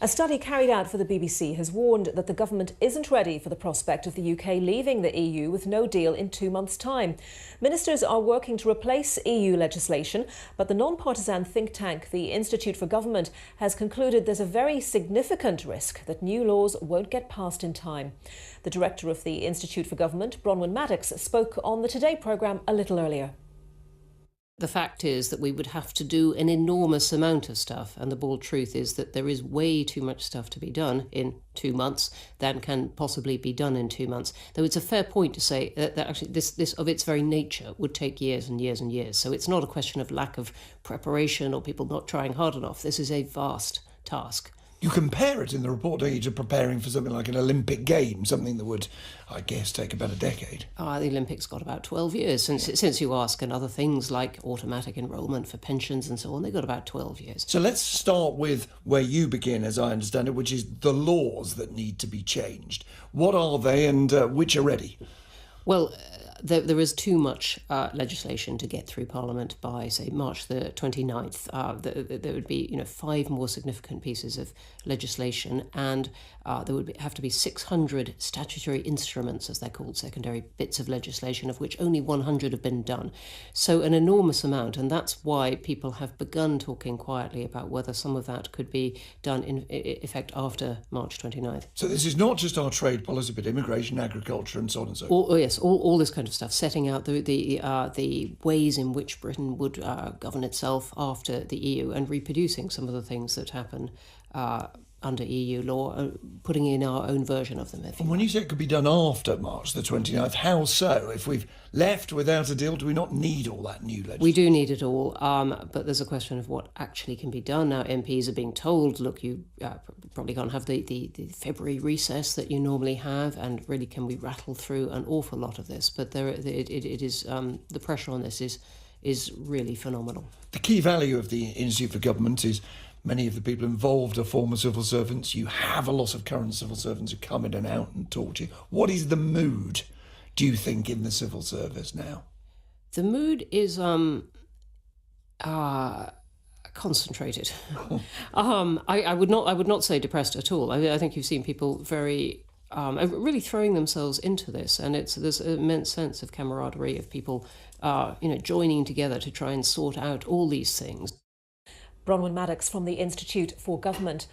A study carried out for the BBC has warned that the government isn't ready for the prospect of the UK leaving the EU with no deal in 2 months' time. Ministers are working to replace EU legislation, but the non-partisan think tank, the Institute for Government, has concluded there's a very significant risk that new laws won't get passed in time. The director of the Institute for Government, Bronwen Maddox, spoke on the Today programme a little earlier. The fact is that we would have to do an enormous amount of stuff, and the bald truth is that there is way too much stuff to be done in 2 months than can possibly be done in 2 months. Though it's a fair point to say that actually this of its very nature would take years and years and years. So it's not a question of lack of preparation or people not trying hard enough. This is a vast task. You compare it in the report, don't you, to preparing for something like an Olympic game, something that would, I guess, take about a decade. The Olympics got about 12 years since you ask, and other things like automatic enrolment for pensions and so on, they got about 12 years. So let's start with where you begin, as I understand it, which is the laws that need to be changed. What are they and which are ready? Well, there is too much legislation to get through Parliament by, say, March the 29th. There would be, 5 more significant pieces of legislation, and there would have to be 600 statutory instruments, as they're called, secondary bits of legislation, of which only 100 have been done. So an enormous amount, and that's why people have begun talking quietly about whether some of that could be done in effect after March 29th. So this is not just our trade policy, but immigration, agriculture, and so on and so forth. Yes, all this kind of stuff, setting out the ways in which Britain would govern itself after the EU, and reproducing some of the things that happen under EU law, putting in our own version of them. And when you say it could be done after March the 29th, how so? If we've left without a deal, do we not need all that new legislation? We do need it all, but there's a question of what actually can be done. Now, MPs are being told, look, you probably can't have the February recess that you normally have, and really can we rattle through an awful lot of this? But it is the pressure on this is really phenomenal. The key value of the Institute for Government is many of the people involved are former civil servants. You have a lot of current civil servants who come in and out and talk to you. What is the mood, do you think, in the civil service now? The mood is concentrated. I would not say depressed at all. I think you've seen people very really throwing themselves into this, and there's an immense sense of camaraderie, of people joining together to try and sort out all these things. Bronwen Maddox from the Institute for Government.